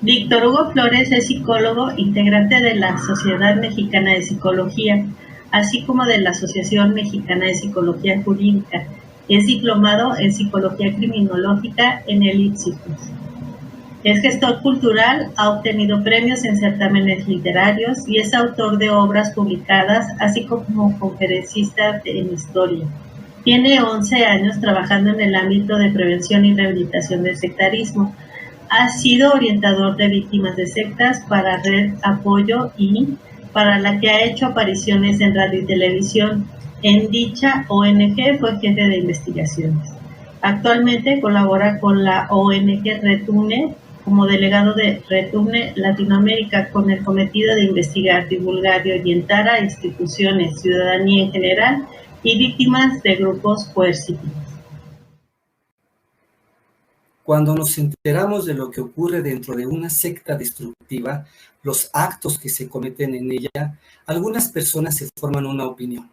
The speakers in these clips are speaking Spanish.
Víctor Hugo Flores es psicólogo, integrante de la Sociedad Mexicana de Psicología, así como de la Asociación Mexicana de Psicología Jurídica. Es diplomado en Psicología Criminológica en el IPSICUS. Es gestor cultural, ha obtenido premios en certámenes literarios y es autor de obras publicadas, así como conferencista en historia. Tiene 11 años trabajando en el ámbito de prevención y rehabilitación del sectarismo. Ha sido orientador de víctimas de sectas para Red Apoyo y para la que ha hecho apariciones en radio y televisión. En dicha ONG fue jefe de investigaciones. Actualmente colabora con la ONG Retumne como delegado de Retumne Latinoamérica con el cometido de investigar, divulgar y orientar a instituciones, ciudadanía en general y víctimas de grupos coercitivos. Cuando nos enteramos de lo que ocurre dentro de una secta destructiva, los actos que se cometen en ella, algunas personas se forman una opinión.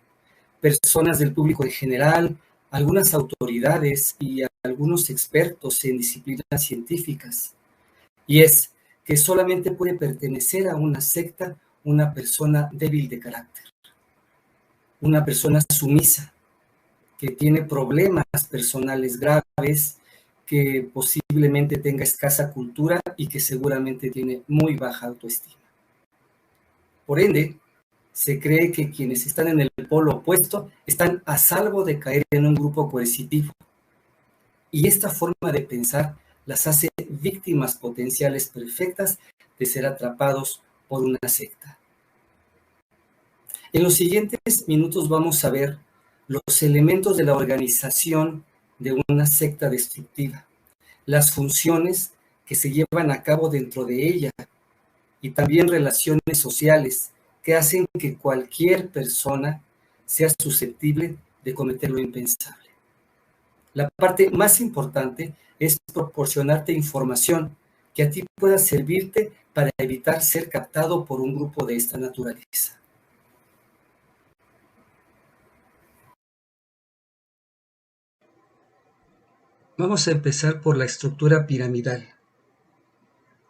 Personas del público en general, algunas autoridades y algunos expertos en disciplinas científicas. Y es que solamente puede pertenecer a una secta una persona débil de carácter, una persona sumisa, que tiene problemas personales graves, que posiblemente tenga escasa cultura y que seguramente tiene muy baja autoestima. Por ende, se cree que quienes están en el polo opuesto están a salvo de caer en un grupo coercitivo. Y esta forma de pensar las hace víctimas potenciales perfectas de ser atrapados por una secta. En los siguientes minutos vamos a ver los elementos de la organización de una secta destructiva, las funciones que se llevan a cabo dentro de ella y también relaciones sociales que hacen que cualquier persona sea susceptible de cometer lo impensable. La parte más importante es proporcionarte información que a ti pueda servirte para evitar ser captado por un grupo de esta naturaleza. Vamos a empezar por la estructura piramidal.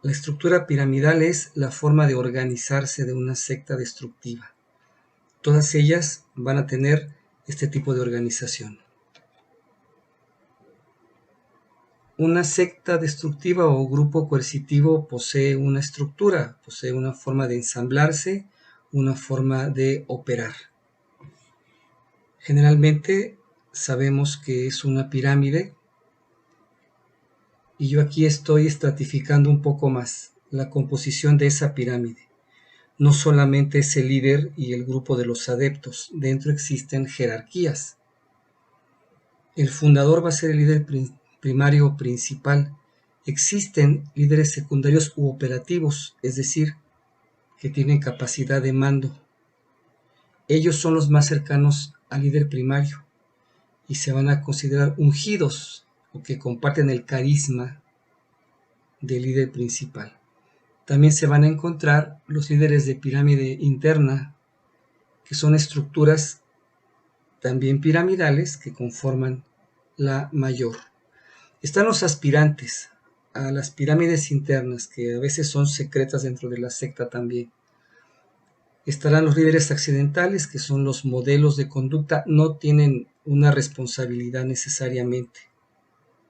La estructura piramidal es la forma de organizarse de una secta destructiva. Todas ellas van a tener este tipo de organización. Una secta destructiva o grupo coercitivo posee una estructura, posee una forma de ensamblarse, una forma de operar. Generalmente sabemos que es una pirámide y yo aquí estoy estratificando un poco más la composición de esa pirámide. No solamente es el líder y el grupo de los adeptos, dentro existen jerarquías. El fundador va a ser el líder primario o principal. Existen líderes secundarios u operativos, es decir, que tienen capacidad de mando. Ellos son los más cercanos al líder primario y se van a considerar ungidos o que comparten el carisma del líder principal. También se van a encontrar los líderes de pirámide interna, que son estructuras también piramidales que conforman la mayor. Están los aspirantes a las pirámides internas, que a veces son secretas dentro de la secta también. Estarán los líderes accidentales, que son los modelos de conducta, no tienen una responsabilidad necesariamente.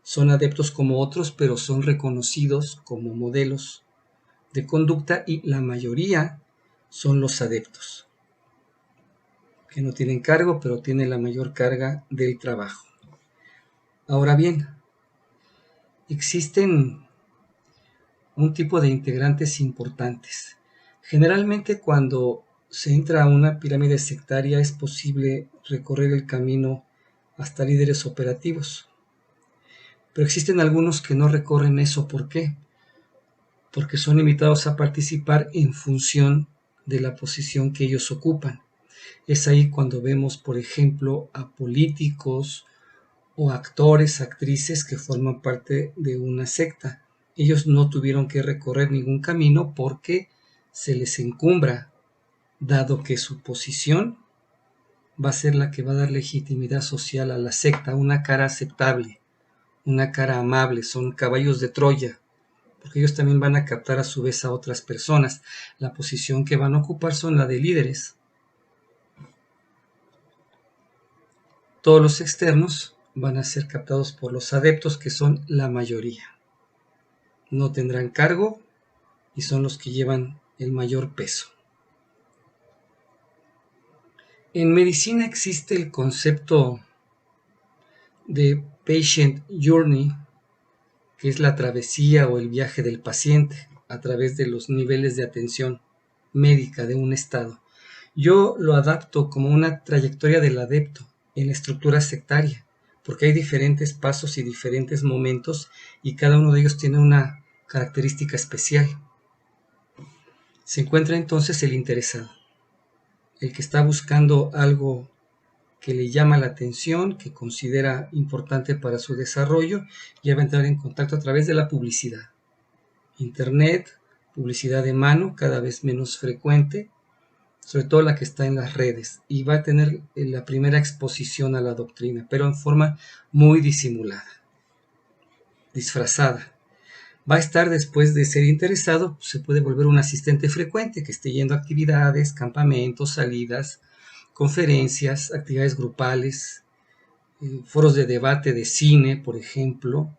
Son adeptos como otros, pero son reconocidos como modelos de conducta y la mayoría son los adeptos, que no tienen cargo, pero tienen la mayor carga del trabajo. Ahora bien, existen un tipo de integrantes importantes. Generalmente cuando se entra a una pirámide sectaria es posible recorrer el camino hasta líderes operativos. Pero existen algunos que no recorren eso. ¿Por qué? Porque son invitados a participar en función de la posición que ellos ocupan. Es ahí cuando vemos, por ejemplo, a políticos o actores, actrices que forman parte de una secta. Ellos no tuvieron que recorrer ningún camino porque se les encumbra, dado que su posición va a ser la que va a dar legitimidad social a la secta, una cara aceptable, una cara amable, son caballos de Troya porque ellos también van a captar a su vez a otras personas. La posición que van a ocupar son la de líderes. Todos los externos van a ser captados por los adeptos, que son la mayoría. No tendrán cargo y son los que llevan el mayor peso. En medicina existe el concepto de patient journey, que es la travesía o el viaje del paciente a través de los niveles de atención médica de un estado. Yo lo adapto como una trayectoria del adepto en la estructura sectaria, porque hay diferentes pasos y diferentes momentos y cada uno de ellos tiene una característica especial. Se encuentra entonces el interesado, el que está buscando algo que le llama la atención, que considera importante para su desarrollo, y va a entrar en contacto a través de la publicidad. Internet, publicidad de mano, cada vez menos frecuente, sobre todo la que está en las redes, y va a tener la primera exposición a la doctrina, pero en forma muy disimulada, disfrazada. Va a estar, después de ser interesado, se puede volver un asistente frecuente, que esté yendo a actividades, campamentos, salidas, conferencias, actividades grupales, foros de debate de cine, por ejemplo,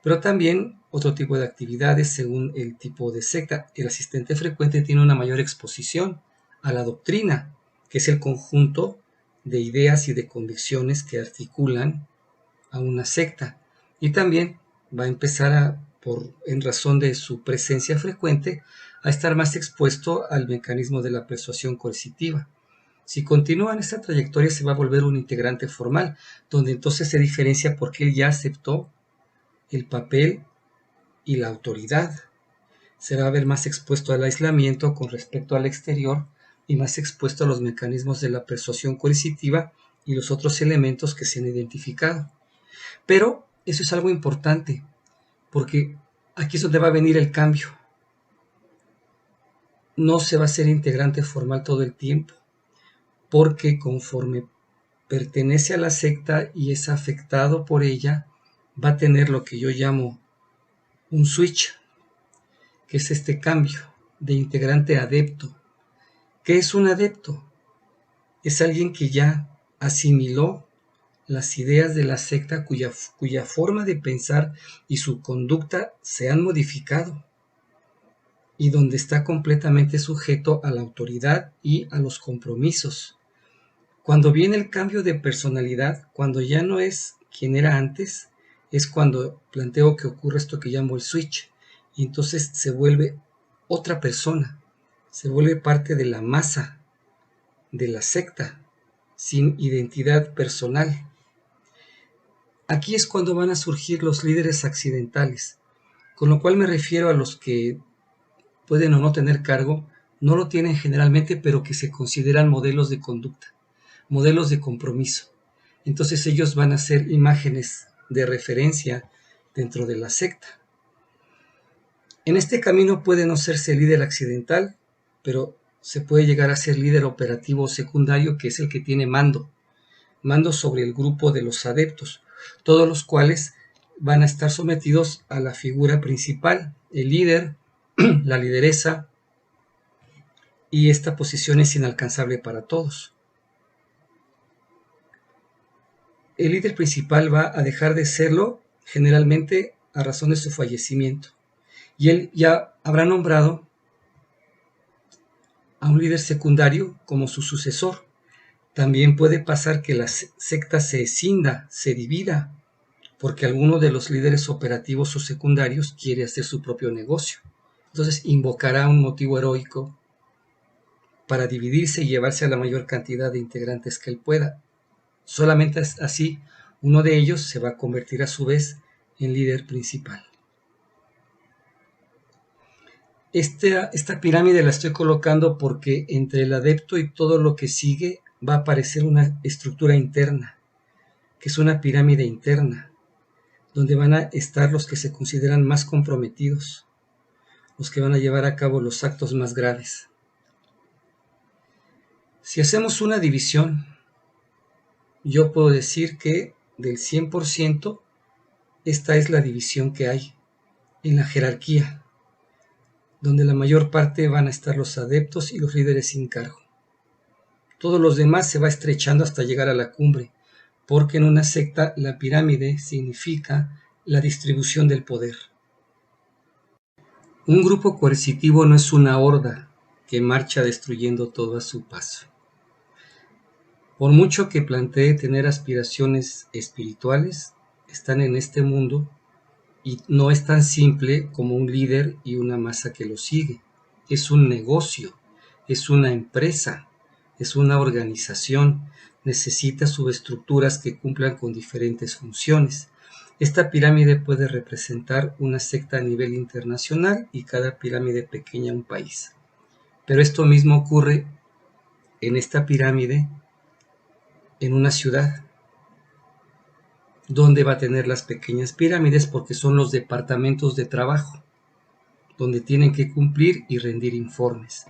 pero también otro tipo de actividades según el tipo de secta. El asistente frecuente tiene una mayor exposición a la doctrina, que es el conjunto de ideas y de convicciones que articulan a una secta, y también va a empezar en razón de su presencia frecuente, a estar más expuesto al mecanismo de la persuasión coercitiva. Si continúa en esta trayectoria, se va a volver un integrante formal, donde entonces se diferencia porque él ya aceptó el papel y la autoridad. Se va a ver más expuesto al aislamiento con respecto al exterior y más expuesto a los mecanismos de la persuasión coercitiva y los otros elementos que se han identificado. Pero eso es algo importante, porque aquí es donde va a venir el cambio. No se va a ser integrante formal todo el tiempo, porque conforme pertenece a la secta y es afectado por ella, va a tener lo que yo llamo un switch, que es este cambio de integrante a adepto. ¿Qué es un adepto? Es alguien que ya asimiló las ideas de la secta, cuya forma de pensar y su conducta se han modificado, y donde está completamente sujeto a la autoridad y a los compromisos. Cuando viene el cambio de personalidad, cuando ya no es quien era antes, es cuando planteo que ocurre esto que llamo el switch, y entonces se vuelve otra persona, se vuelve parte de la masa de la secta, sin identidad personal. Aquí es cuando van a surgir los líderes accidentales, con lo cual me refiero a los que pueden o no tener cargo, no lo tienen generalmente, pero que se consideran modelos de conducta, modelos de compromiso. Entonces ellos van a ser imágenes de referencia dentro de la secta. En este camino puede no serse líder accidental, pero se puede llegar a ser líder operativo secundario, que es el que tiene mando sobre el grupo de los adeptos, todos los cuales van a estar sometidos a la figura principal, el líder, la lideresa, y esta posición es inalcanzable para todos. El líder principal va a dejar de serlo generalmente a razón de su fallecimiento, y él ya habrá nombrado a un líder secundario como su sucesor. También puede pasar que la secta se escinda, se divida, porque alguno de los líderes operativos o secundarios quiere hacer su propio negocio. Entonces invocará un motivo heroico para dividirse y llevarse a la mayor cantidad de integrantes que él pueda. Solamente así uno de ellos se va a convertir a su vez en líder principal. Esta pirámide la estoy colocando porque entre el adepto y todo lo que sigue va a aparecer una estructura interna, que es una pirámide interna, donde van a estar los que se consideran más comprometidos, los que van a llevar a cabo los actos más graves. Si hacemos una división, yo puedo decir que del 100%, esta es la división que hay. en la jerarquía, donde la mayor parte van a estar los adeptos y los líderes sin cargo. Todos los demás se va estrechando hasta llegar a la cumbre, porque en una secta la pirámide significa la distribución del poder. Un grupo coercitivo no es una horda que marcha destruyendo todo a su paso. Por mucho que plantee tener aspiraciones espirituales, están en este mundo y no es tan simple como un líder y una masa que lo sigue. Es un negocio, es una empresa, es una organización, necesita subestructuras que cumplan con diferentes funciones. Esta pirámide puede representar una secta a nivel internacional y cada pirámide pequeña un país. Pero esto mismo ocurre en esta pirámide en una ciudad, donde va a tener las pequeñas pirámides porque son los departamentos de trabajo, donde tienen que cumplir y rendir informes.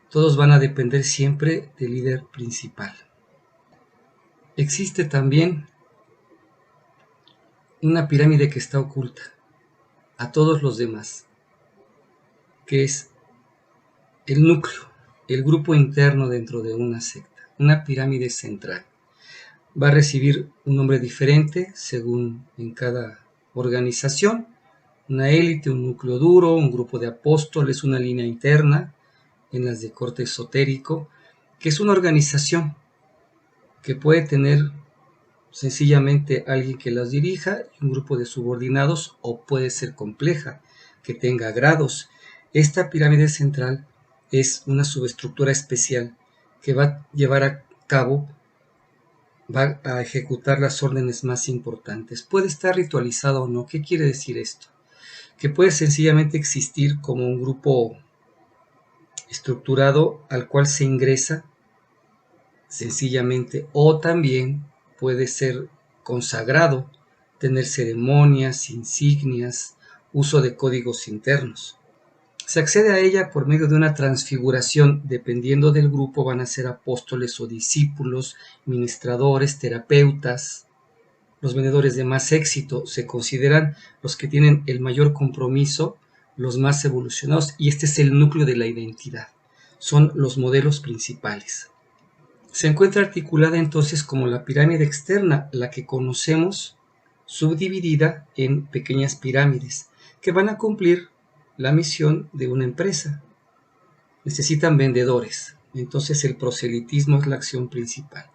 Todos van a depender siempre del líder principal. Existe también una pirámide que está oculta a todos los demás, que es el núcleo, el grupo interno dentro de una secta, una pirámide central. Va a recibir un nombre diferente según en cada organización, una élite, un núcleo duro, un grupo de apóstoles, una línea interna, en las de corte esotérico, que es una organización que puede tener sencillamente alguien que las dirija y un grupo de subordinados, o puede ser compleja, que tenga grados. Esta pirámide central es una subestructura especial que va a llevar a cabo, va a ejecutar las órdenes más importantes. Puede estar ritualizado o no. ¿Qué quiere decir esto? Que puede sencillamente existir como un grupo estructurado al cual se ingresa sencillamente, o también puede ser consagrado, tener ceremonias, insignias, uso de códigos internos. Se accede a ella por medio de una transfiguración. Dependiendo del grupo van a ser apóstoles o discípulos, ministradores, terapeutas. Los vendedores de más éxito se consideran los que tienen el mayor compromiso, los más evolucionados, y este es el núcleo de la identidad. Son los modelos principales. Se encuentra articulada entonces como la pirámide externa, la que conocemos, subdividida en pequeñas pirámides, que van a cumplir la misión de una empresa. Necesitan vendedores, entonces el proselitismo es la acción principal,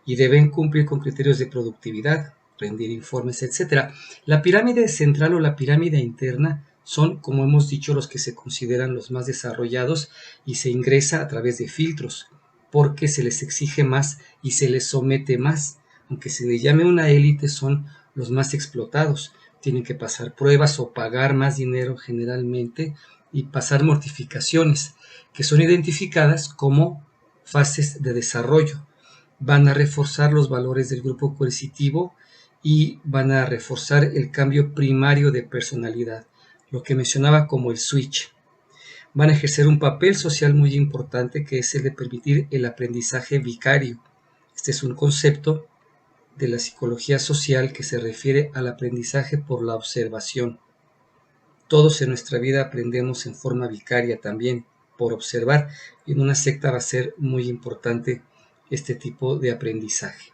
y deben cumplir con criterios de productividad, rendir informes, etc. La pirámide central o la pirámide interna son, como hemos dicho, los que se consideran los más desarrollados y se ingresa a través de filtros, porque se les exige más y se les somete más. Aunque se les llame una élite, son los más explotados. Tienen que pasar pruebas o pagar más dinero generalmente y pasar mortificaciones, que son identificadas como fases de desarrollo. Van a reforzar los valores del grupo coercitivo y van a reforzar el cambio primario de personalidad, lo que mencionaba como el switch. Van a ejercer un papel social muy importante, que es el de permitir el aprendizaje vicario. Este es un concepto de la psicología social que se refiere al aprendizaje por la observación. Todos en nuestra vida aprendemos en forma vicaria también, por observar, y en una secta va a ser muy importante este tipo de aprendizaje.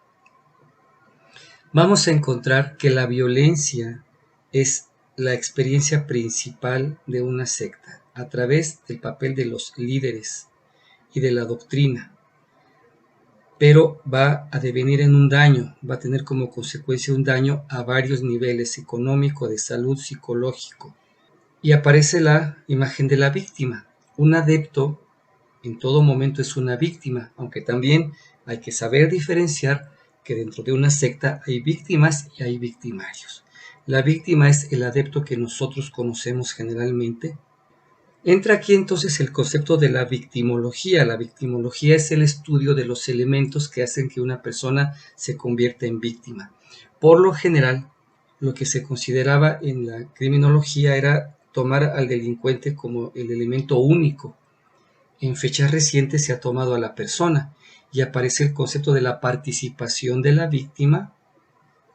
Vamos a encontrar que la violencia es la experiencia principal de una secta, a través del papel de los líderes y de la doctrina, pero va a devenir en un daño, va a tener como consecuencia un daño a varios niveles: económico, de salud, psicológico. Y aparece la imagen de la víctima. Un adepto en todo momento es una víctima, aunque también hay que saber diferenciar que dentro de una secta hay víctimas y hay victimarios. La víctima es el adepto que nosotros conocemos generalmente. Entra aquí entonces el concepto de la victimología. La victimología es el estudio de los elementos que hacen que una persona se convierta en víctima. Por lo general, lo que se consideraba en la criminología era tomar al delincuente como el elemento único. En fechas recientes se ha tomado a la persona y aparece el concepto de la participación de la víctima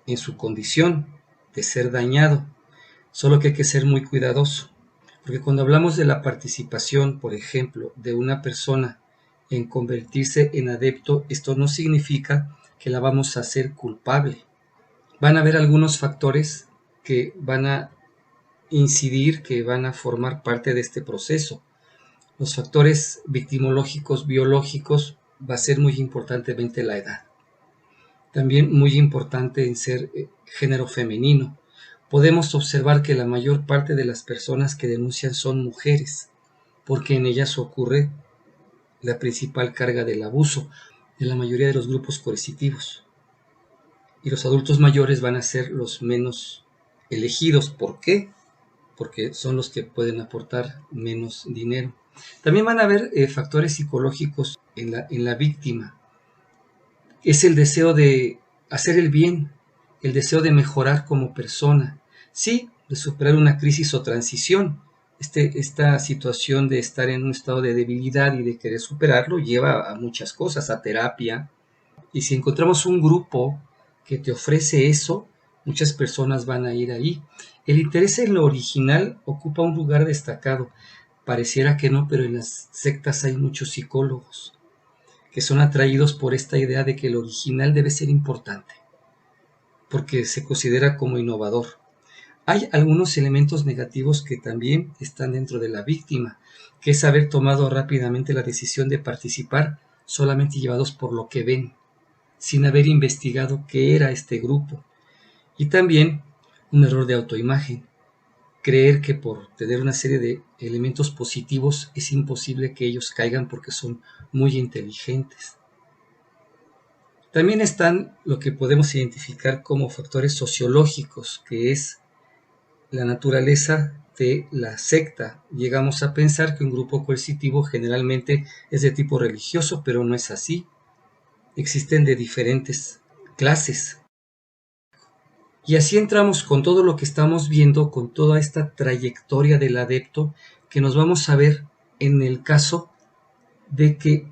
en su condición de ser dañado, solo que hay que ser muy cuidadoso, porque cuando hablamos de la participación, por ejemplo, de una persona en convertirse en adepto, esto no significa que la vamos a hacer culpable. Van a haber algunos factores que van a incidir, que van a formar parte de este proceso. Los factores victimológicos, biológicos, va a ser muy importantemente la edad. También muy importante en ser género femenino. Podemos observar que la mayor parte de las personas que denuncian son mujeres, porque en ellas ocurre la principal carga del abuso de la mayoría de los grupos coercitivos. Y los adultos mayores van a ser los menos elegidos. ¿Por qué? Porque son los que pueden aportar menos dinero. También van a haber factores psicológicos en la víctima. Es el deseo de hacer el bien, el deseo de mejorar como persona, sí, de superar una crisis o transición. Esta situación de estar en un estado de debilidad y de querer superarlo lleva a muchas cosas, a terapia. Y si encontramos un grupo que te ofrece eso, muchas personas van a ir ahí. El interés en lo original ocupa un lugar destacado. Pareciera que no, pero en las sectas hay muchos psicólogos que son atraídos por esta idea de que el original debe ser importante, porque se considera como innovador. Hay algunos elementos negativos que también están dentro de la víctima, que es haber tomado rápidamente la decisión de participar solamente llevados por lo que ven, sin haber investigado qué era este grupo. Y también un error de autoimagen, creer que por tener una serie de elementos positivos es imposible que ellos caigan porque son muy inteligentes. También están lo que podemos identificar como factores sociológicos, que es la naturaleza de la secta. Llegamos a pensar que un grupo coercitivo generalmente es de tipo religioso, pero no es así. Existen de diferentes clases. Y así entramos con todo lo que estamos viendo, con toda esta trayectoria del adepto, que nos vamos a ver en el caso de que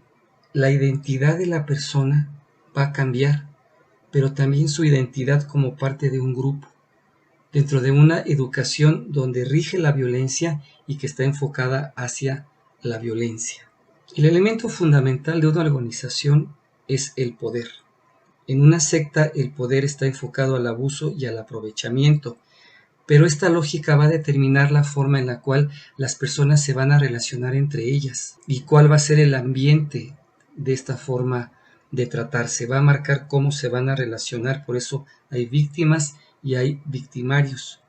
la identidad de la persona va a cambiar, pero también su identidad como parte de un grupo, dentro de una educación donde rige la violencia y que está enfocada hacia la violencia. El elemento fundamental de una organización es el poder. En una secta el poder está enfocado al abuso y al aprovechamiento, pero esta lógica va a determinar la forma en la cual las personas se van a relacionar entre ellas y cuál va a ser el ambiente de esta forma de tratarse. Va a marcar cómo se van a relacionar, por eso hay víctimas y hay victimarios.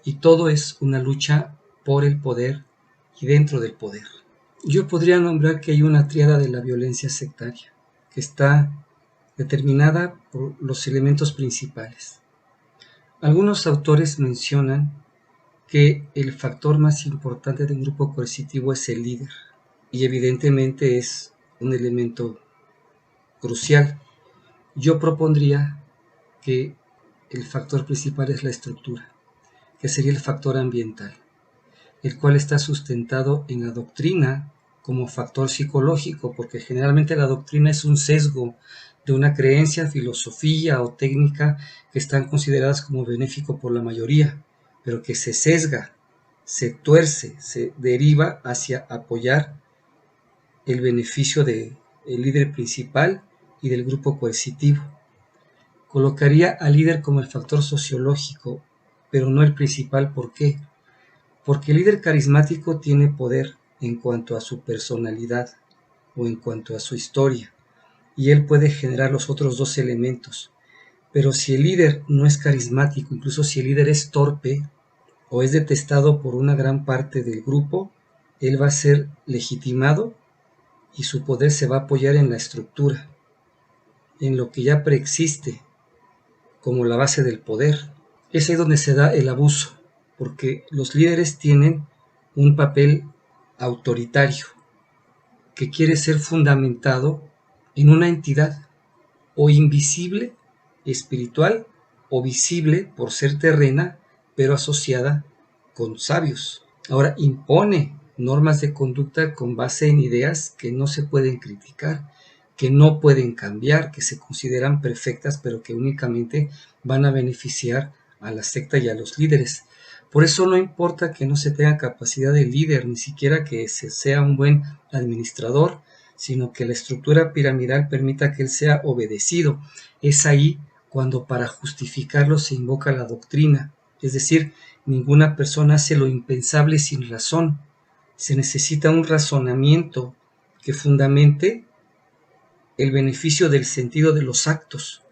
Y todo es una lucha por el poder y dentro del poder. Yo podría nombrar que hay una tríada de la violencia sectaria, que está determinada por los elementos principales. Algunos autores mencionan que el factor más importante de un grupo coercitivo es el líder, y evidentemente es un elemento crucial. Yo propondría que el factor principal es la estructura, que sería el factor ambiental, el cual está sustentado en la doctrina como factor psicológico, porque generalmente la doctrina es un sesgo de una creencia, filosofía o técnica que están consideradas como benéfico por la mayoría, pero que se sesga, se tuerce, se deriva hacia apoyar el beneficio del líder principal y del grupo coercitivo. Colocaría al líder como el factor sociológico, pero no el principal. ¿Por qué? Porque el líder carismático tiene poder en cuanto a su personalidad o en cuanto a su historia, y él puede generar los otros dos elementos. Pero si el líder no es carismático, incluso si el líder es torpe o es detestado por una gran parte del grupo, él va a ser legitimado y su poder se va a apoyar en la estructura, en lo que ya preexiste como la base del poder. Es ahí donde se da el abuso, porque los líderes tienen un papel autoritario que quiere ser fundamentado en una entidad o invisible, espiritual, o visible por ser terrena, pero asociada con sabios. Ahora impone normas de conducta con base en ideas que no se pueden criticar, que no pueden cambiar, que se consideran perfectas, pero que únicamente van a beneficiar a la secta y a los líderes. Por eso no importa que no se tenga capacidad de líder, ni siquiera que se sea un buen administrador, sino que la estructura piramidal permita que él sea obedecido. Es ahí cuando para justificarlo se invoca la doctrina, es decir, ninguna persona hace lo impensable sin razón. Se necesita un razonamiento que fundamente el beneficio del sentido de los actos.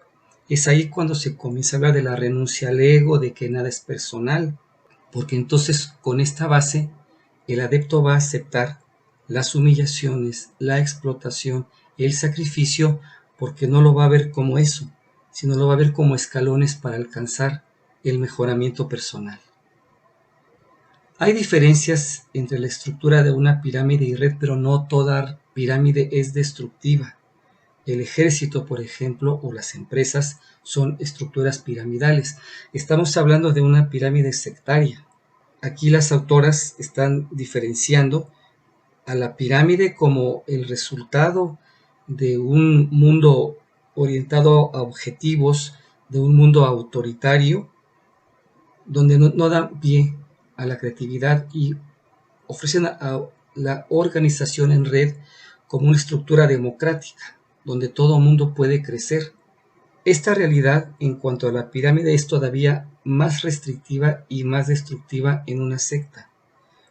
Es ahí cuando se comienza a hablar de la renuncia al ego, de que nada es personal, porque entonces con esta base el adepto va a aceptar las humillaciones, la explotación, el sacrificio, porque no lo va a ver como eso, sino lo va a ver como escalones para alcanzar el mejoramiento personal. Hay diferencias entre la estructura de una pirámide y red, pero no toda pirámide es destructiva. El ejército, por ejemplo, o las empresas son estructuras piramidales. Estamos hablando de una pirámide sectaria. Aquí las autoras están diferenciando a la pirámide como el resultado de un mundo orientado a objetivos, de un mundo autoritario, donde no da pie a la creatividad y ofrecen a la organización en red como una estructura democrática, donde todo mundo puede crecer. Esta realidad en cuanto a la pirámide es todavía más restrictiva y más destructiva en una secta,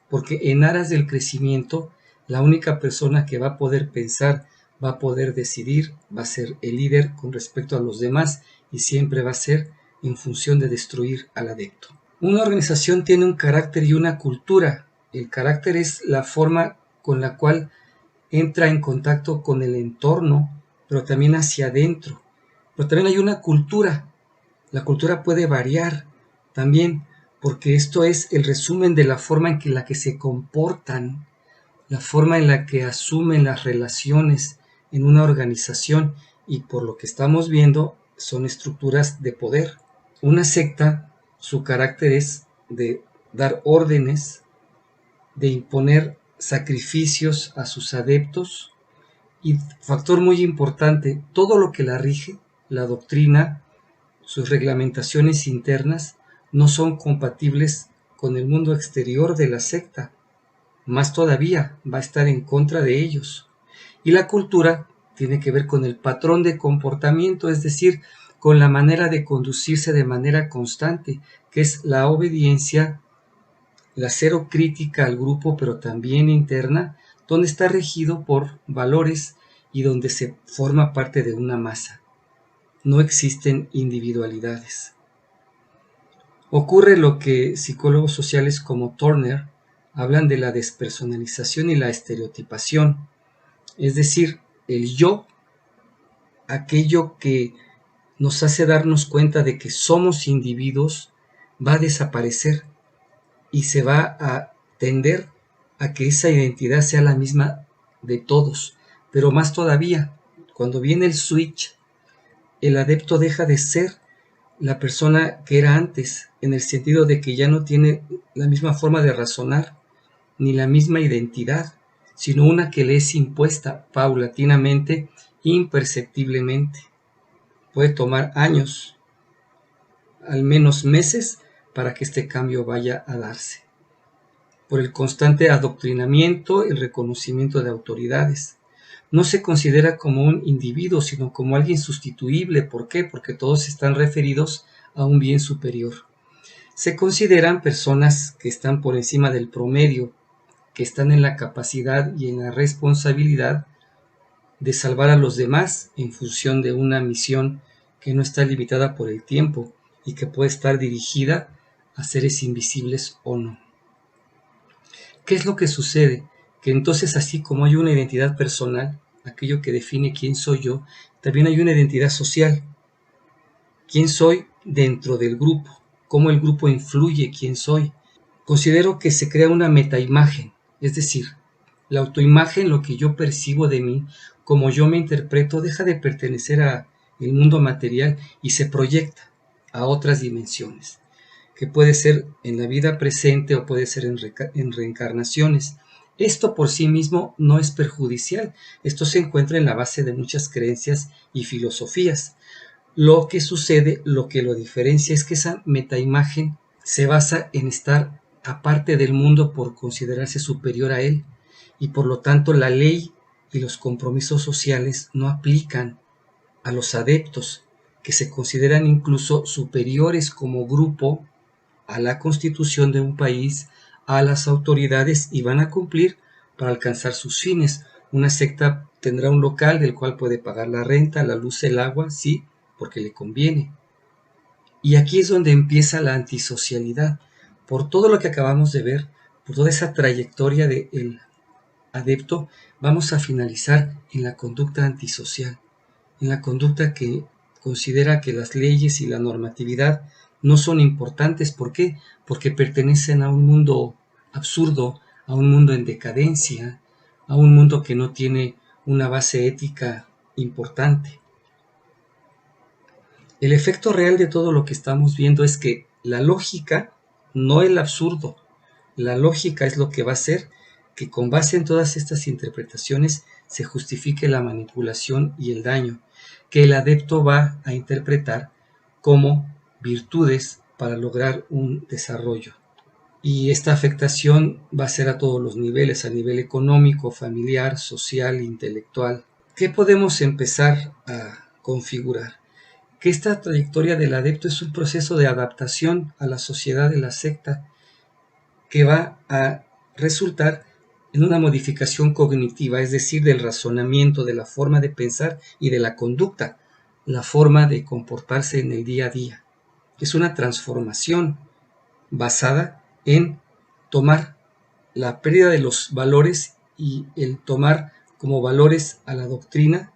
porque en aras del crecimiento, la única persona que va a poder pensar, va a poder decidir, va a ser el líder con respecto a los demás y siempre va a ser en función de destruir al adepto. Una organización tiene un carácter y una cultura. El carácter es la forma con la cual entra en contacto con el entorno, pero también hacia adentro. Pero también hay una cultura. La cultura puede variar también, porque esto es el resumen de la forma en la que se comportan, la forma en la que asumen las relaciones en una organización, y por lo que estamos viendo son estructuras de poder. Una secta, su carácter es de dar órdenes, de imponer sacrificios a sus adeptos, y factor muy importante, todo lo que la rige, la doctrina, sus reglamentaciones internas, no son compatibles con el mundo exterior de la secta, más todavía va a estar en contra de ellos. Y la cultura tiene que ver con el patrón de comportamiento, es decir, con la manera de conducirse de manera constante, que es la obediencia, la cero crítica al grupo, pero también interna, donde está regido por valores y donde se forma parte de una masa. No existen individualidades. Ocurre lo que psicólogos sociales como Turner hablan de la despersonalización y la estereotipación, es decir, el yo, aquello que nos hace darnos cuenta de que somos individuos, va a desaparecer y se va a tender a que esa identidad sea la misma de todos. Pero más todavía, cuando viene el switch, el adepto deja de ser la persona que era antes, en el sentido de que ya no tiene la misma forma de razonar, ni la misma identidad, sino una que le es impuesta paulatinamente, imperceptiblemente. Puede tomar años, al menos meses, para que este cambio vaya a darse. Por el constante adoctrinamiento, el reconocimiento de autoridades. No se considera como un individuo, sino como alguien sustituible. ¿Por qué? Porque todos están referidos a un bien superior. Se consideran personas que están por encima del promedio, que están en la capacidad y en la responsabilidad de salvar a los demás en función de una misión que no está limitada por el tiempo y que puede estar dirigida a seres invisibles o no. ¿Qué es lo que sucede? Que entonces, así como hay una identidad personal, aquello que define quién soy yo, también hay una identidad social. ¿Quién soy dentro del grupo? ¿Cómo el grupo influye quién soy? Considero que se crea una metaimagen, es decir, la autoimagen, lo que yo percibo de mí, como yo me interpreto, deja de pertenecer al mundo material y se proyecta a otras dimensiones, que puede ser en la vida presente o puede ser en reencarnaciones. Esto por sí mismo no es perjudicial. Esto se encuentra en la base de muchas creencias y filosofías. Lo que sucede, lo que lo diferencia es que esa metaimagen se basa en estar aparte del mundo por considerarse superior a él, y por lo tanto la ley y los compromisos sociales no aplican a los adeptos, que se consideran incluso superiores como grupo a la constitución de un país, a las autoridades, y van a cumplir para alcanzar sus fines. Una secta tendrá un local del cual puede pagar la renta, la luz, el agua, sí, porque le conviene. Y aquí es donde empieza la antisocialidad. Por todo lo que acabamos de ver, por toda esa trayectoria del adepto, vamos a finalizar en la conducta antisocial, en la conducta que considera que las leyes y la normatividad no son importantes. ¿Por qué? Porque pertenecen a un mundo absurdo, a un mundo en decadencia, a un mundo que no tiene una base ética importante. El efecto real de todo lo que estamos viendo es que la lógica, no el absurdo, la lógica es lo que va a hacer que con base en todas estas interpretaciones se justifique la manipulación y el daño, que el adepto va a interpretar como virtudes para lograr un desarrollo. Y esta afectación va a ser a todos los niveles, a nivel económico, familiar, social, intelectual. ¿Qué podemos empezar a configurar? Que esta trayectoria del adepto es un proceso de adaptación a la sociedad de la secta que va a resultar en una modificación cognitiva, es decir, del razonamiento, de la forma de pensar y de la conducta, la forma de comportarse en el día a día. Es una transformación basada en tomar la pérdida de los valores y el tomar como valores a la doctrina,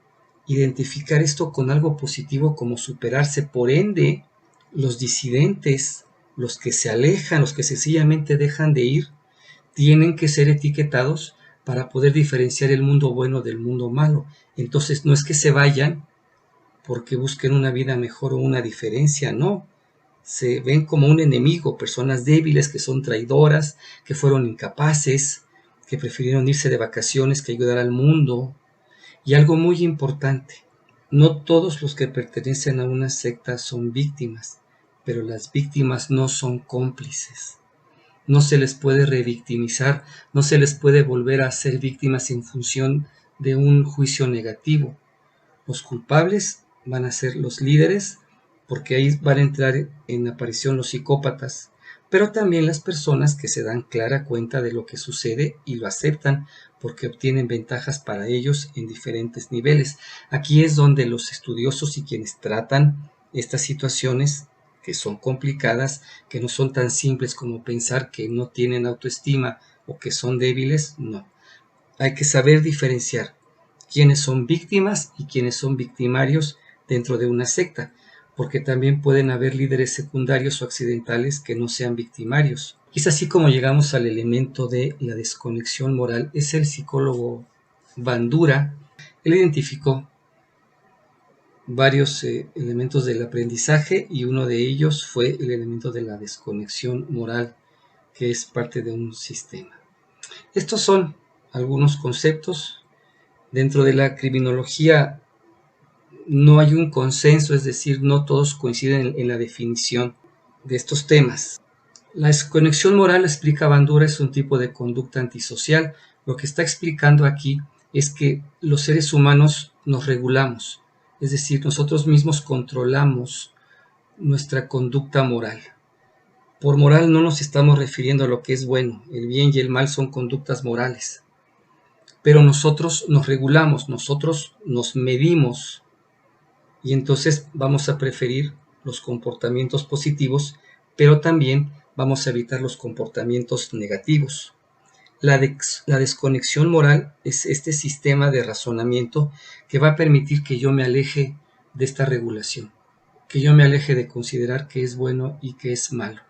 identificar esto con algo positivo como superarse. Por ende, los disidentes, los que se alejan, los que sencillamente dejan de ir, tienen que ser etiquetados para poder diferenciar el mundo bueno del mundo malo. Entonces no es que se vayan porque busquen una vida mejor o una diferencia, no. Se ven como un enemigo, personas débiles que son traidoras, que fueron incapaces, que prefirieron irse de vacaciones que ayudar al mundo. Y algo muy importante, no todos los que pertenecen a una secta son víctimas, pero las víctimas no son cómplices. No se les puede revictimizar, no se les puede volver a ser víctimas en función de un juicio negativo. Los culpables van a ser los líderes, porque ahí van a entrar en aparición los psicópatas, pero también las personas que se dan clara cuenta de lo que sucede y lo aceptan porque obtienen ventajas para ellos en diferentes niveles. Aquí es donde los estudiosos y quienes tratan estas situaciones que son complicadas, que no son tan simples como pensar que no tienen autoestima o que son débiles, no. Hay que saber diferenciar quiénes son víctimas y quiénes son victimarios dentro de una secta, porque también pueden haber líderes secundarios o accidentales que no sean victimarios. Es así como llegamos al elemento de la desconexión moral. Es el psicólogo Bandura. Él identificó varios elementos del aprendizaje y uno de ellos fue el elemento de la desconexión moral, que es parte de un sistema. Estos son algunos conceptos. Dentro de la criminología no hay un consenso, es decir, no todos coinciden en la definición de estos temas. La desconexión moral, explica Bandura, es un tipo de conducta antisocial. Lo que está explicando aquí es que los seres humanos nos regulamos, es decir, nosotros mismos controlamos nuestra conducta moral. Por moral no nos estamos refiriendo a lo que es bueno, el bien y el mal son conductas morales. Pero nosotros nos regulamos, nosotros nos medimos y entonces vamos a preferir los comportamientos positivos, pero también vamos a evitar los comportamientos negativos. La desconexión moral es este sistema de razonamiento que va a permitir que yo me aleje de esta regulación, que yo me aleje de considerar qué es bueno y qué es malo,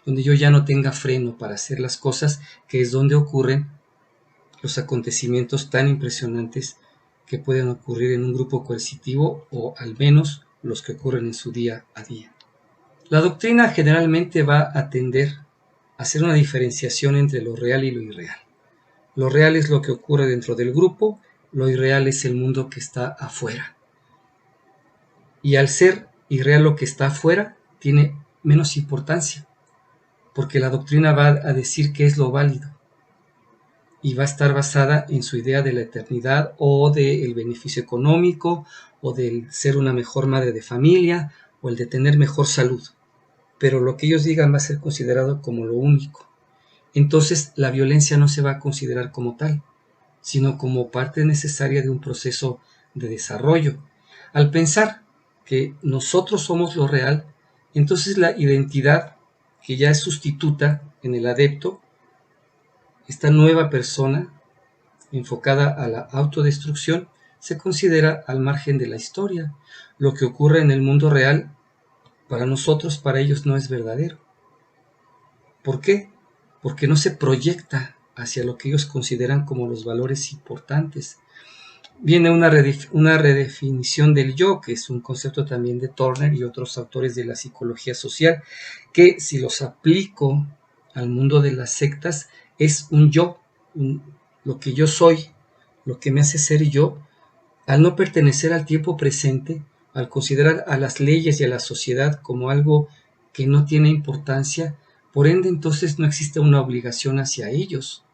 donde yo ya no tenga freno para hacer las cosas, que es donde ocurren los acontecimientos tan impresionantes que pueden ocurrir en un grupo coercitivo, o al menos los que ocurren en su día a día. La doctrina generalmente va a tender a hacer una diferenciación entre lo real y lo irreal. Lo real es lo que ocurre dentro del grupo, lo irreal es el mundo que está afuera. Y al ser irreal lo que está afuera, tiene menos importancia, porque la doctrina va a decir qué es lo válido y va a estar basada en su idea de la eternidad o del beneficio económico o del ser una mejor madre de familia o el de tener mejor salud. Pero lo que ellos digan va a ser considerado como lo único. Entonces la violencia no se va a considerar como tal, sino como parte necesaria de un proceso de desarrollo. Al pensar que nosotros somos lo real, entonces la identidad que ya es sustituta en el adepto, esta nueva persona enfocada a la autodestrucción, se considera al margen de la historia. Lo que ocurre en el mundo real, para nosotros, para ellos no es verdadero. ¿Por qué? Porque no se proyecta hacia lo que ellos consideran como los valores importantes. Viene una redefinición del yo, que es un concepto también de Turner y otros autores de la psicología social, que si los aplico al mundo de las sectas, es un yo, lo que yo soy, lo que me hace ser yo, al no pertenecer al tiempo presente, al considerar a las leyes y a la sociedad como algo que no tiene importancia, por ende entonces no existe una obligación hacia ellos.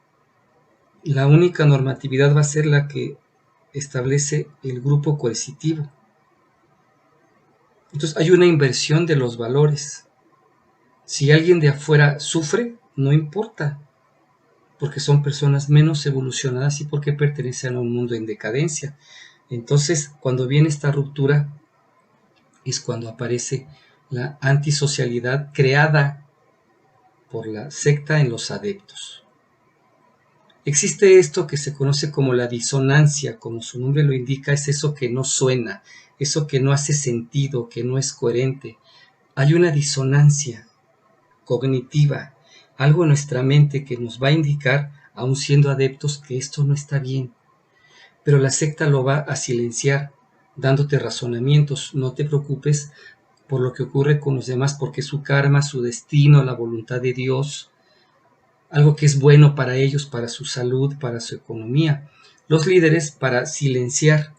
La única normatividad va a ser la que establece el grupo coercitivo. Entonces hay una inversión de los valores. Si alguien de afuera sufre, no importa, porque son personas menos evolucionadas y porque pertenecen a un mundo en decadencia. Entonces, cuando viene esta ruptura, es cuando aparece la antisocialidad creada por la secta en los adeptos. Existe esto que se conoce como la disonancia, como su nombre lo indica, es eso que no suena, eso que no hace sentido, que no es coherente. Hay una disonancia cognitiva, algo en nuestra mente que nos va a indicar, aun siendo adeptos, que esto no está bien. Pero la secta lo va a silenciar, dándote razonamientos. No te preocupes por lo que ocurre con los demás, porque su karma, su destino, la voluntad de Dios, algo que es bueno para ellos, para su salud, para su economía. Los líderes, para silenciar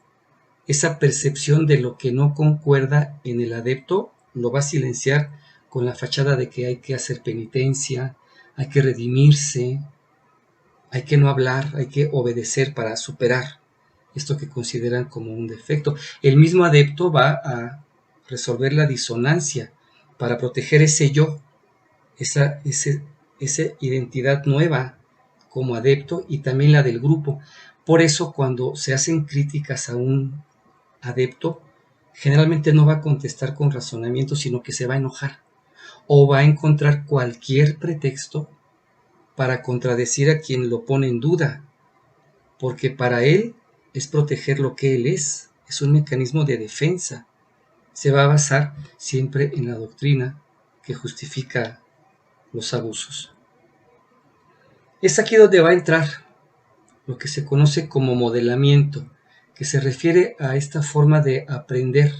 esa percepción de lo que no concuerda en el adepto, lo va a silenciar con la fachada de que hay que hacer penitencia, hay que redimirse, hay que no hablar, hay que obedecer para superar esto que consideran como un defecto. El mismo adepto va a resolver la disonancia para proteger ese yo, esa identidad nueva como adepto y también la del grupo. Por eso cuando se hacen críticas a un adepto, generalmente no va a contestar con razonamiento, sino que se va a enojar o va a encontrar cualquier pretexto para contradecir a quien lo pone en duda, porque para él es proteger lo que él es un mecanismo de defensa. Se va a basar siempre en la doctrina que justifica los abusos. Es aquí donde va a entrar lo que se conoce como modelamiento, que se refiere a esta forma de aprender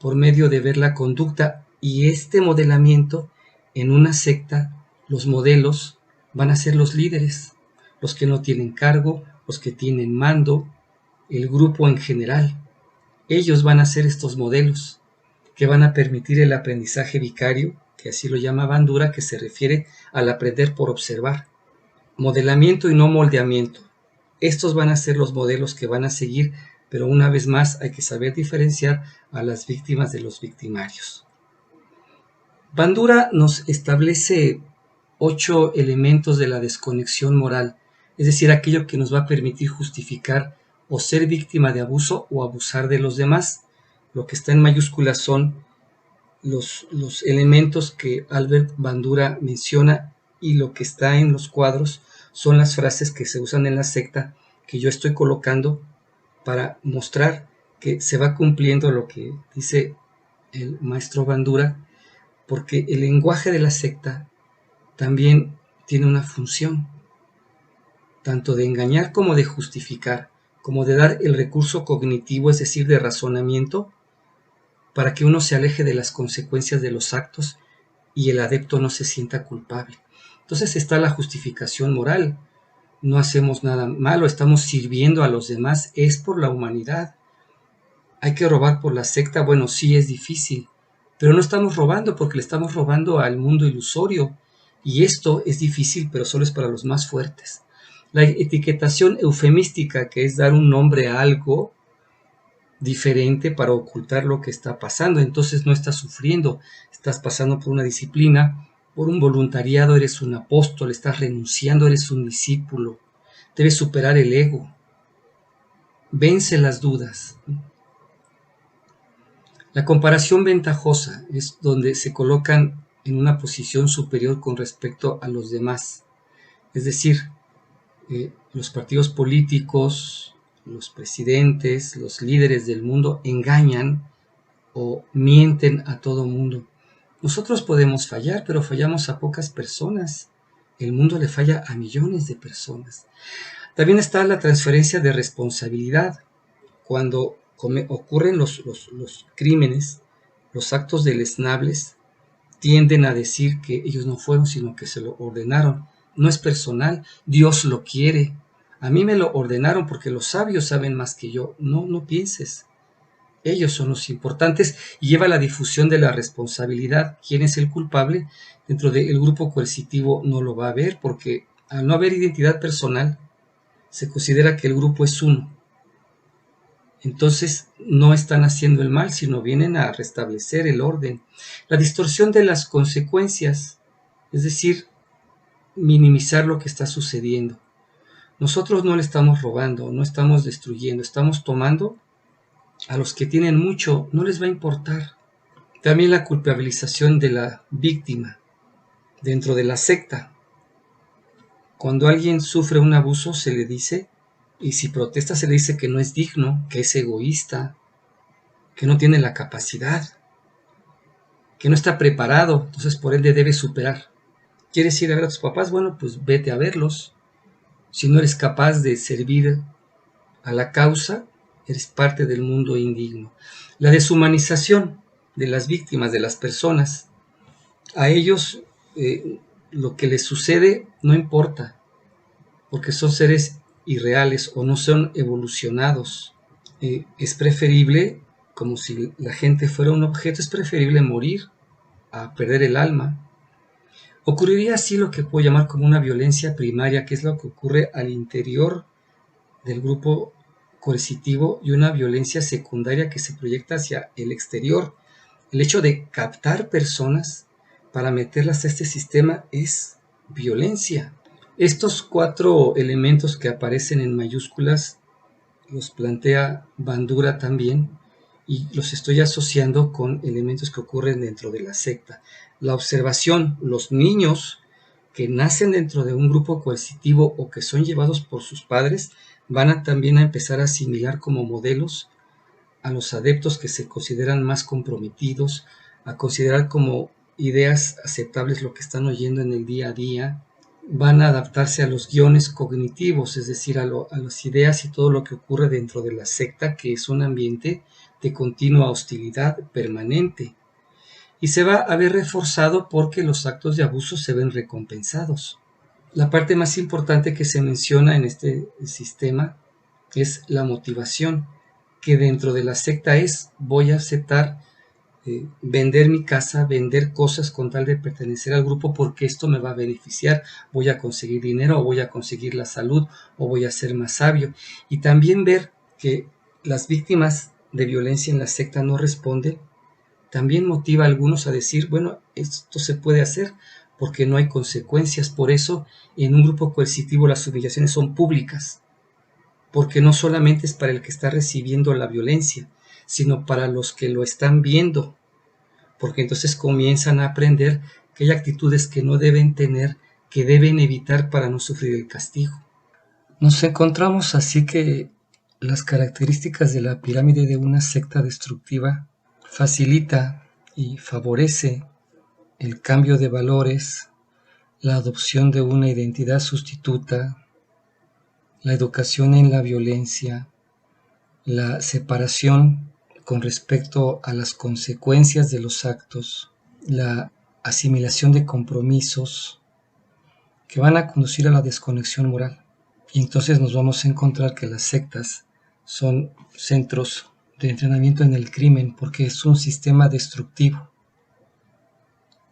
por medio de ver la conducta, y este modelamiento en una secta, los modelos van a ser los líderes, los que no tienen cargo, los que tienen mando, el grupo en general. Ellos van a ser estos modelos que van a permitir el aprendizaje vicario, que así lo llama Bandura, que se refiere al aprender por observar. Modelamiento y no moldeamiento. Estos van a ser los modelos que van a seguir, pero una vez más hay que saber diferenciar a las víctimas de los victimarios. Bandura nos establece 8 elementos de la desconexión moral, es decir, aquello que nos va a permitir justificar o ser víctima de abuso o abusar de los demás. Lo que está en mayúsculas son los elementos que Albert Bandura menciona, y lo que está en los cuadros son las frases que se usan en la secta, que yo estoy colocando para mostrar que se va cumpliendo lo que dice el maestro Bandura, porque el lenguaje de la secta también tiene una función, tanto de engañar como de justificar, como de dar el recurso cognitivo, es decir, de razonamiento, para que uno se aleje de las consecuencias de los actos y el adepto no se sienta culpable. Entonces está la justificación moral. No hacemos nada malo, estamos sirviendo a los demás, es por la humanidad. ¿Hay que robar por la secta? Bueno, sí es difícil, pero no estamos robando porque le estamos robando al mundo ilusorio. Y esto es difícil, pero solo es para los más fuertes. La etiquetación eufemística, que es dar un nombre a algo diferente para ocultar lo que está pasando. Entonces no estás sufriendo, estás pasando por una disciplina, por un voluntariado, eres un apóstol, estás renunciando, eres un discípulo. Debes superar el ego. Vence las dudas. La comparación ventajosa es donde se colocan en una posición superior con respecto a los demás. Es decir, los partidos políticos, los presidentes, los líderes del mundo engañan o mienten a todo mundo. Nosotros podemos fallar, pero fallamos a pocas personas. El mundo le falla a millones de personas. También está la transferencia de responsabilidad. Cuando ocurren los crímenes, los actos deleznables, tienden a decir que ellos no fueron, sino que se lo ordenaron. No es personal, Dios lo quiere. A mí me lo ordenaron porque los sabios saben más que yo. No, no pienses. Ellos son los importantes y lleva la difusión de la responsabilidad. ¿Quién es el culpable? Dentro del grupo coercitivo no lo va a ver porque al no haber identidad personal, se considera que el grupo es uno. Entonces no están haciendo el mal, sino vienen a restablecer el orden. La distorsión de las consecuencias, es decir, minimizar lo que está sucediendo. Nosotros no le estamos robando, no estamos destruyendo, estamos tomando. A los que tienen mucho no les va a importar. También la culpabilización de la víctima dentro de la secta. Cuando alguien sufre un abuso se le dice, y si protesta se le dice que no es digno, que es egoísta, que no tiene la capacidad, que no está preparado, entonces por ende debe superar. ¿Quieres ir a ver a tus papás? Bueno, pues vete a verlos. Si no eres capaz de servir a la causa, eres parte del mundo indigno. La deshumanización de las víctimas, de las personas. A ellos lo que les sucede no importa, porque son seres irreales o no son evolucionados. Es preferible, como si la gente fuera un objeto, es preferible morir a perder el alma. Ocurriría así lo que puedo llamar como una violencia primaria, que es lo que ocurre al interior del grupo coercitivo, y una violencia secundaria que se proyecta hacia el exterior. El hecho de captar personas para meterlas a este sistema es violencia. Estos 4 elementos que aparecen en mayúsculas los plantea Bandura también, y los estoy asociando con elementos que ocurren dentro de la secta. La observación, los niños que nacen dentro de un grupo coercitivo o que son llevados por sus padres van también a empezar a asimilar como modelos a los adeptos que se consideran más comprometidos, a considerar como ideas aceptables lo que están oyendo en el día a día. Van a adaptarse a los guiones cognitivos, es decir, a las ideas y todo lo que ocurre dentro de la secta, que es un ambiente de continua hostilidad permanente. Y se va a ver reforzado porque los actos de abuso se ven recompensados. La parte más importante que se menciona en este sistema es la motivación, que dentro de la secta es: voy a aceptar vender mi casa, vender cosas con tal de pertenecer al grupo porque esto me va a beneficiar, voy a conseguir dinero o voy a conseguir la salud o voy a ser más sabio. Y también ver que las víctimas de violencia en la secta no responden, también motiva a algunos a decir, bueno, esto se puede hacer porque no hay consecuencias. Por eso en un grupo coercitivo las humillaciones son públicas, porque no solamente es para el que está recibiendo la violencia, sino para los que lo están viendo, porque entonces comienzan a aprender que hay actitudes que no deben tener, que deben evitar para no sufrir el castigo. Nos encontramos así que las características de la pirámide de una secta destructiva facilita y favorece el cambio de valores, la adopción de una identidad sustituta, la educación en la violencia, la separación con respecto a las consecuencias de los actos, la asimilación de compromisos que van a conducir a la desconexión moral. Y entonces nos vamos a encontrar que las sectas son centros de entrenamiento en el crimen, porque es un sistema destructivo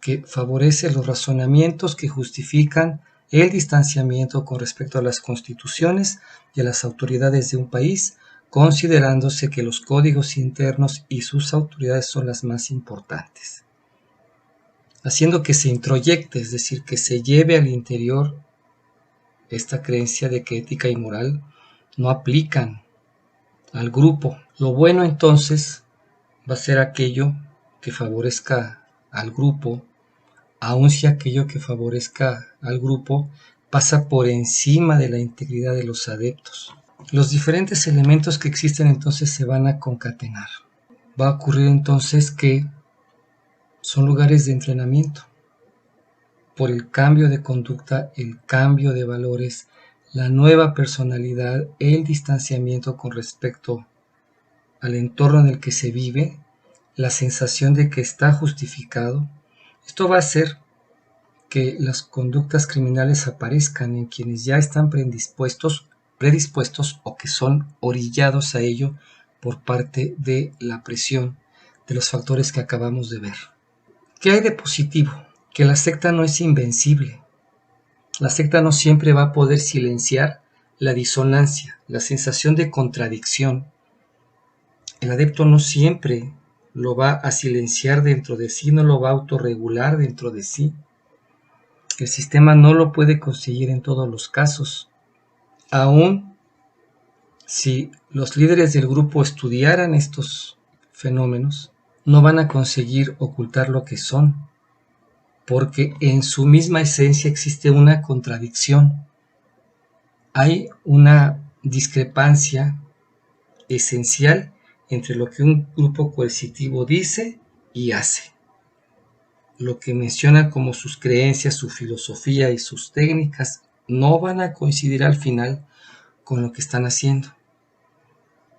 que favorece los razonamientos que justifican el distanciamiento con respecto a las constituciones y a las autoridades de un país, considerándose que los códigos internos y sus autoridades son las más importantes, haciendo que se introyecte, es decir, que se lleve al interior esta creencia de que ética y moral no aplican al grupo. Lo bueno entonces va a ser aquello que favorezca al grupo, aun si aquello que favorezca al grupo pasa por encima de la integridad de los adeptos. Los diferentes elementos que existen entonces se van a concatenar. Va a ocurrir entonces que son lugares de entrenamiento por el cambio de conducta, el cambio de valores, la nueva personalidad, el distanciamiento con respecto al entorno en el que se vive, la sensación de que está justificado. Esto va a hacer que las conductas criminales aparezcan en quienes ya están predispuestos o que son orillados a ello por parte de la presión de los factores que acabamos de ver. ¿Qué hay de positivo? Que la secta no es invencible. La secta no siempre va a poder silenciar la disonancia, la sensación de contradicción. El adepto no siempre lo va a silenciar dentro de sí, no lo va a autorregular dentro de sí. El sistema no lo puede conseguir en todos los casos. Aún si los líderes del grupo estudiaran estos fenómenos, no van a conseguir ocultar lo que son, porque en su misma esencia existe una contradicción. Hay una discrepancia esencial entre lo que un grupo coercitivo dice y hace. Lo que menciona como sus creencias, su filosofía y sus técnicas no van a coincidir al final con lo que están haciendo.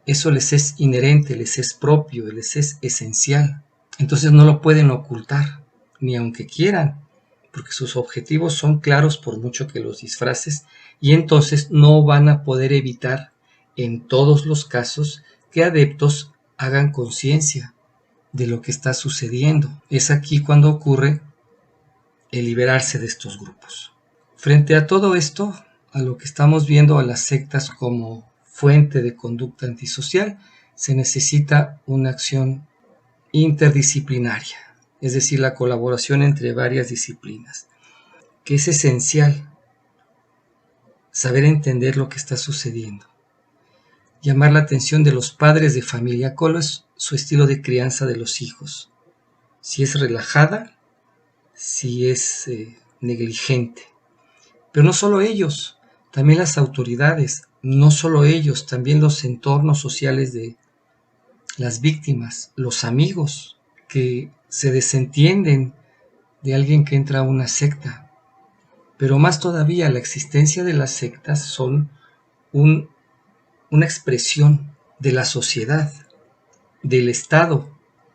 Eso les es inherente, les es propio, les es esencial. Entonces no lo pueden ocultar, ni aunque quieran, porque sus objetivos son claros por mucho que los disfraces, y entonces no van a poder evitar en todos los casos que adeptos hagan conciencia de lo que está sucediendo. Es aquí cuando ocurre el liberarse de estos grupos. Frente a todo esto, a lo que estamos viendo a las sectas como fuente de conducta antisocial, se necesita una acción interdisciplinaria, es decir, la colaboración entre varias disciplinas, que es esencial saber entender lo que está sucediendo, llamar la atención de los padres de familia, cuál es su estilo de crianza de los hijos, si es relajada, si es negligente. Pero no solo ellos, también las autoridades, no solo ellos, también los entornos sociales de las víctimas, los amigos que se desentienden de alguien que entra a una secta. Pero más todavía, la existencia de las sectas son una expresión de la sociedad, del Estado,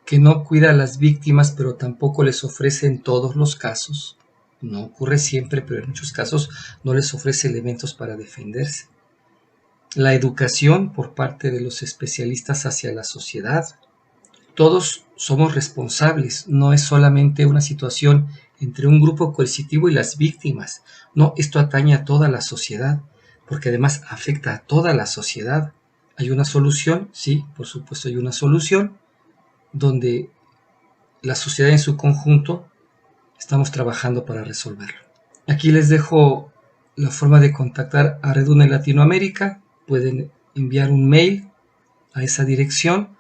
que no cuida a las víctimas, pero tampoco les ofrece en todos los casos, no ocurre siempre, pero en muchos casos no les ofrece elementos para defenderse. La educación por parte de los especialistas hacia la sociedad. Todos somos responsables, no es solamente una situación entre un grupo coercitivo y las víctimas. No, esto atañe a toda la sociedad, porque además afecta a toda la sociedad. ¿Hay una solución? Sí, por supuesto hay una solución, donde la sociedad en su conjunto estamos trabajando para resolverlo. Aquí les dejo la forma de contactar a Red UNE Latinoamérica. Pueden enviar un mail a esa dirección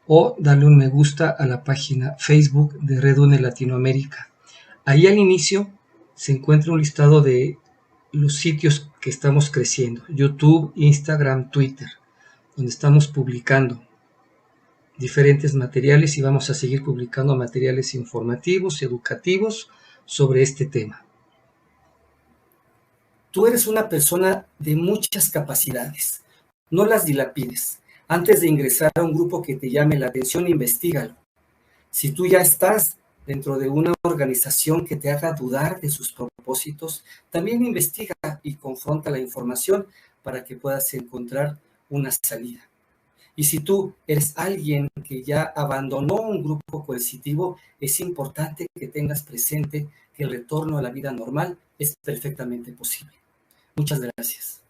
o darle un me gusta a la página Facebook de Red UNE Latinoamérica. Ahí al inicio se encuentra un listado de los sitios que estamos creciendo: YouTube, Instagram, Twitter, donde estamos publicando diferentes materiales y vamos a seguir publicando materiales informativos, educativos sobre este tema. Tú eres una persona de muchas capacidades, no las dilapides. Antes de ingresar a un grupo que te llame la atención, investígalo. Si tú ya estás dentro de una organización que te haga dudar de sus propósitos, también investiga y confronta la información para que puedas encontrar una salida. Y si tú eres alguien que ya abandonó un grupo coercitivo, es importante que tengas presente que el retorno a la vida normal es perfectamente posible. Muchas gracias.